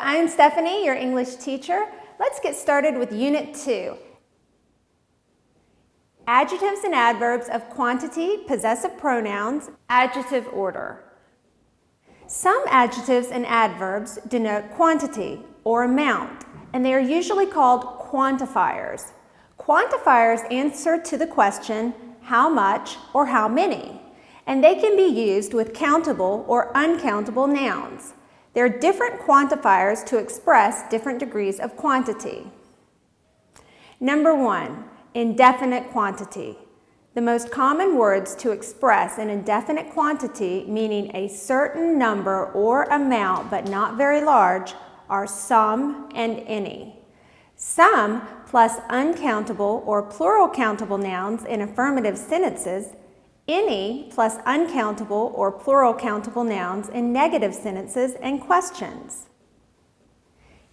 I'm Stephanie, your English teacher. Let's get started with Unit 2. Adjectives and adverbs of quantity, possessive pronouns, adjective order. Some adjectives and adverbs denote quantity or amount, and they are usually called quantifiers. Quantifiers answer to the question, how much or how many, and they can be used with countable or uncountable nouns. There are different quantifiers to express different degrees of quantity. Number 1, indefinite quantity. The most common words to express an indefinite quantity, meaning a certain number or amount but not very large, are some and any. Some plus uncountable or plural countable nouns in affirmative sentences, any plus uncountable or plural countable nouns in negative sentences and questions.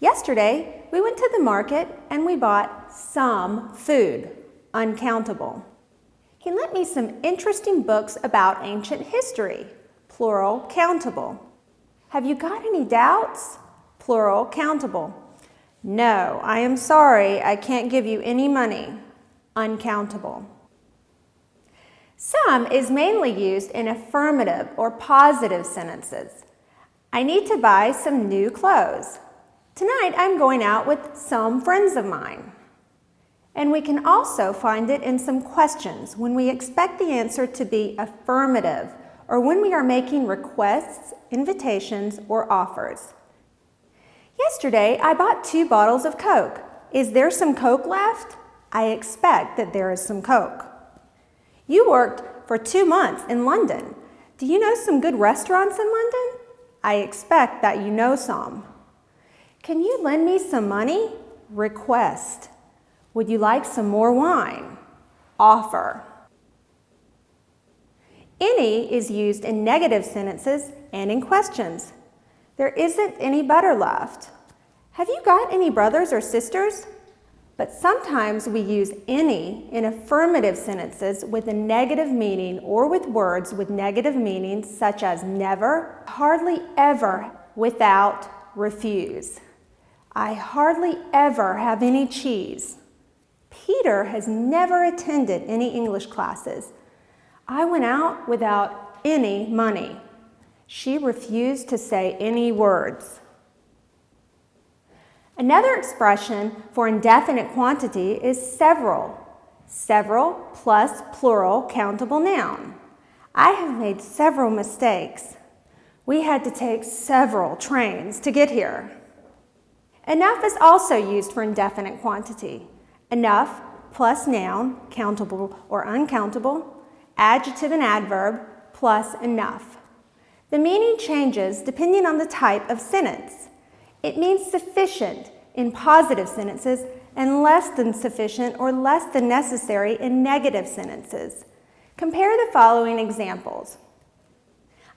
Yesterday, we went to the market and we bought some food, uncountable. He lent me some interesting books about ancient history, plural countable. Have you got any doubts? Plural countable. No, I am sorry, I can't give you any money, uncountable. Some is mainly used in affirmative or positive sentences. I need to buy some new clothes. Tonight I'm going out with some friends of mine. And we can also find it in some questions when we expect the answer to be affirmative or when we are making requests, invitations, or offers. Yesterday I bought 2 bottles of Coke. Is there some Coke left? I expect that there is some Coke. You worked for 2 months in London. Do you know some good restaurants in London? I expect that you know some. Can you lend me some money? Request. Would you like some more wine? Offer. Any is used in negative sentences and in questions. There isn't any butter left. Have you got any brothers or sisters? But sometimes we use any in affirmative sentences with a negative meaning or with words with negative meanings such as never, hardly ever, without, refuse. I hardly ever have any cheese. Peter has never attended any English classes. I went out without any money. She refused to say any words. Another expression for indefinite quantity is several. Several plus plural countable noun. I have made several mistakes. We had to take several trains to get here. Enough is also used for indefinite quantity. Enough plus noun, countable or uncountable, adjective and adverb plus enough. The meaning changes depending on the type of sentence. It means sufficient in positive sentences and less than sufficient or less than necessary in negative sentences. Compare the following examples.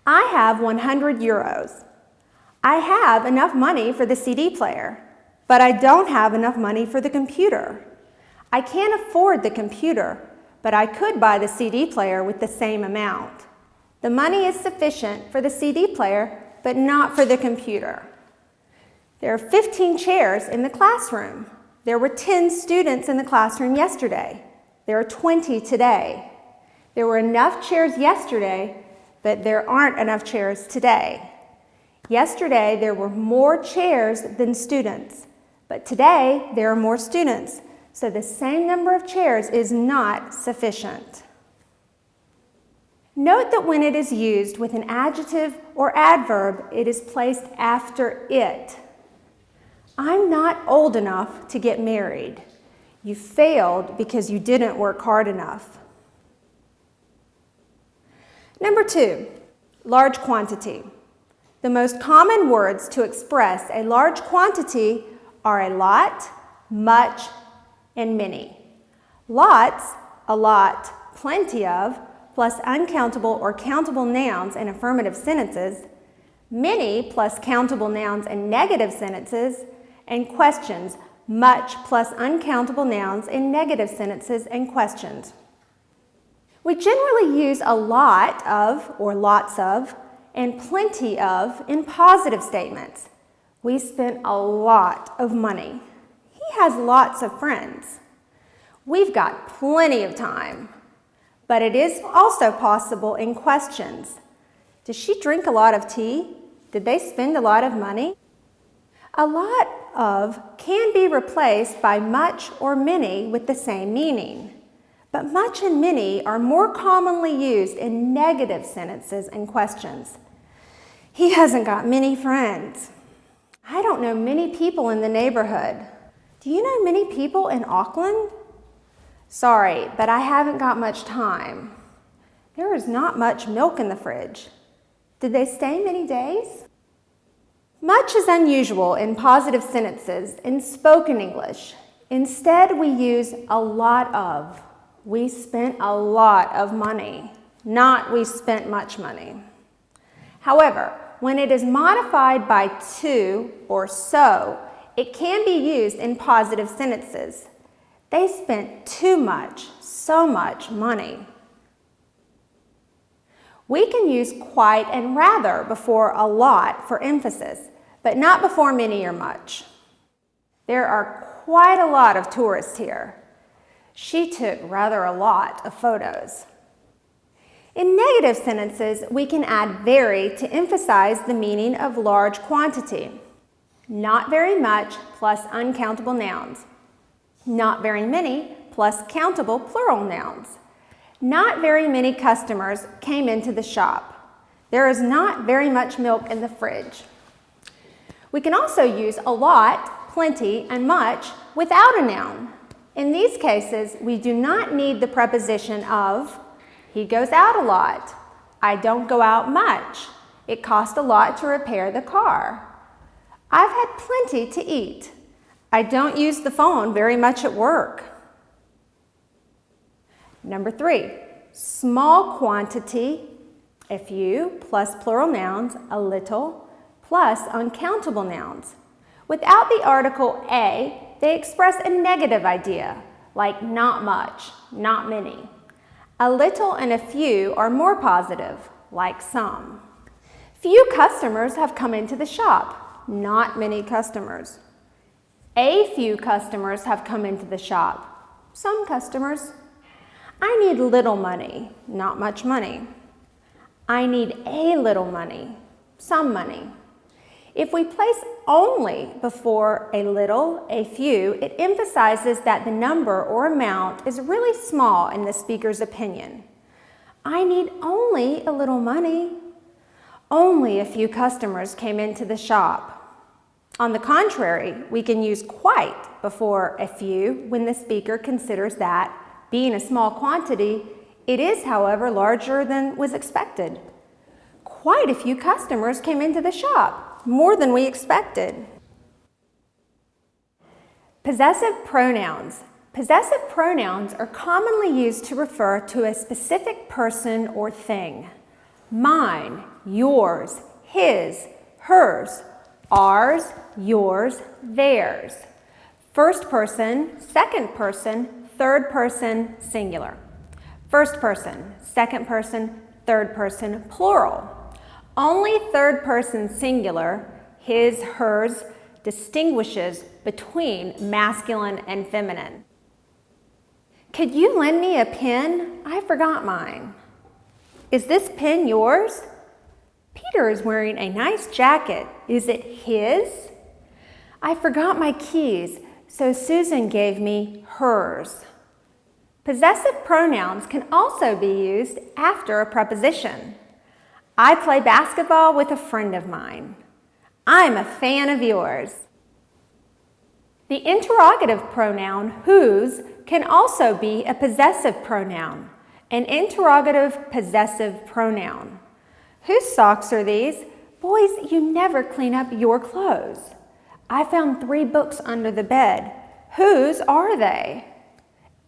I have 100 euros. I have enough money for the CD player, but I don't have enough money for the computer. I can't afford the computer, but I could buy the CD player with the same amount. The money is sufficient for the CD player, but not for the computer. There are 15 chairs in the classroom. There were 10 students in the classroom yesterday. There are 20 today. There were enough chairs yesterday, but there aren't enough chairs today. Yesterday, there were more chairs than students, but today there are more students, so the same number of chairs is not sufficient. Note that when it is used with an adjective or adverb, it is placed after it. I'm not old enough to get married. You failed because you didn't work hard enough. Number 2, large quantity. The most common words to express a large quantity are a lot, much, and many. Lots, a lot, plenty of, plus uncountable or countable nouns in affirmative sentences, many plus countable nouns in negative sentences, and questions, much plus uncountable nouns in negative sentences and questions. We generally use a lot of or lots of and plenty of in positive statements. We spent a lot of money. He has lots of friends. We've got plenty of time. But it is also possible in questions. Does she drink a lot of tea? Did they spend a lot of money? A lot of can be replaced by much or many with the same meaning. But much and many are more commonly used in negative sentences and questions. He hasn't got many friends. I don't know many people in the neighborhood. Do you know many people in Auckland? Sorry, but I haven't got much time. There is not much milk in the fridge. Did they stay many days? Much is unusual in positive sentences in spoken English. Instead, we use a lot of. We spent a lot of money, not we spent much money. However, when it is modified by to or so, it can be used in positive sentences. They spent too much, so much money. We can use quite and rather before a lot for emphasis, but not before many or much. There are quite a lot of tourists here. She took rather a lot of photos. In negative sentences, we can add very to emphasize the meaning of large quantity. Not very much plus uncountable nouns. Not very many plus countable plural nouns. Not very many customers came into the shop. There is not very much milk in the fridge. We can also use a lot, plenty, and much without a noun. In these cases, we do not need the preposition of. He goes out a lot. I don't go out much. It costs a lot to repair the car. I've had plenty to eat. I don't use the phone very much at work. Number 3, small quantity, a few plus plural nouns, a little, plus uncountable nouns. Without the article a, they express a negative idea, like not much, not many. A little and a few are more positive, like some. Few customers have come into the shop, not many customers. A few customers have come into the shop, some customers. I need little money, not much money. I need a little money, some money. If we place only before a little, a few, it emphasizes that the number or amount is really small in the speaker's opinion. I need only a little money. Only a few customers came into the shop. On the contrary, we can use quite before a few when the speaker considers that, being a small quantity, it is, however, larger than was expected. Quite a few customers came into the shop, more than we expected. Possessive pronouns. Possessive pronouns are commonly used to refer to a specific person or thing. Mine, yours, his, hers, ours, yours, theirs. First person, second person, third person, singular. First person, second person, third person, plural. Only third person singular, his, hers, distinguishes between masculine and feminine. Could you lend me a pen? I forgot mine. Is this pen yours? Peter is wearing a nice jacket. Is it his? I forgot my keys, so Susan gave me hers. Possessive pronouns can also be used after a preposition. I play basketball with a friend of mine. I'm a fan of yours. The interrogative pronoun whose can also be a possessive pronoun, an interrogative possessive pronoun. Whose socks are these? Boys, you never clean up your clothes. I found 3 books under the bed. Whose are they?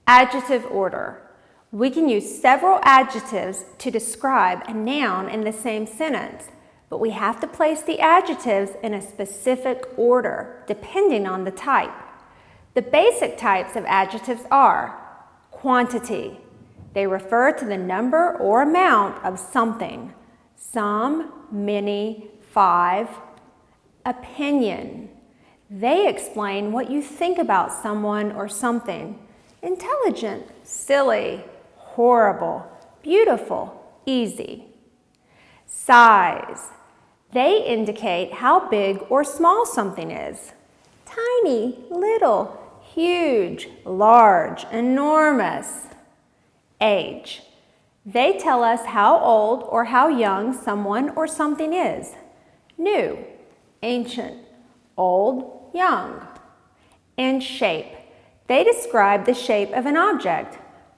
Adjective order. We can use several adjectives to describe a noun in the same sentence, but we have to place the adjectives in a specific order, depending on the type. The basic types of adjectives are quantity. They refer to the number or amount of something. Some, many, 5. Opinion. They explain what you think about someone or something. Intelligent, silly, horrible, beautiful, easy. Size. They indicate how big or small something is. Tiny, little, huge, large, enormous. Age. They tell us how old or how young someone or something is. New, ancient, old, young. And shape. They describe the shape of an object.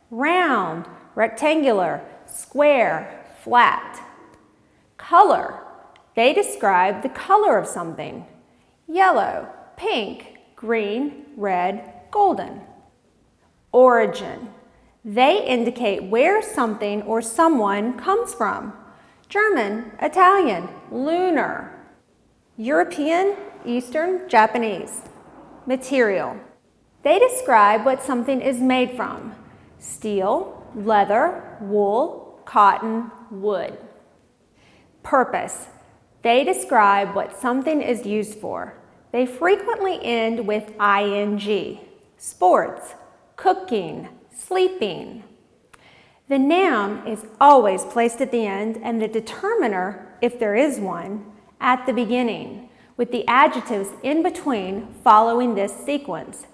Round, rectangular, square, flat. Color. They describe the color of something. Yellow, pink, green, red, golden. Origin. They indicate where something or someone comes from. German, Italian, lunar. European, Eastern, Japanese. Material. They describe what something is made from. Steel, leather, wool, cotton, wood. Purpose. They describe what something is used for. They frequently end with ing. Sports, cooking, sleeping. The noun is always placed at the end and the determiner, if there is one, at the beginning, with the adjectives in between following this sequence.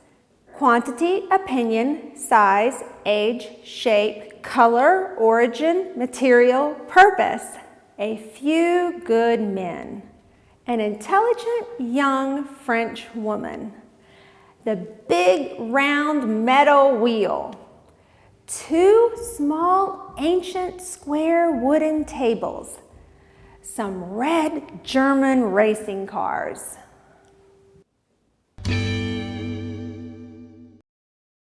Quantity, opinion, size, age, shape, color, origin, material, purpose. A few good men. An intelligent young French woman. The big round metal wheel. 2 small ancient square wooden tables. Some red German racing cars.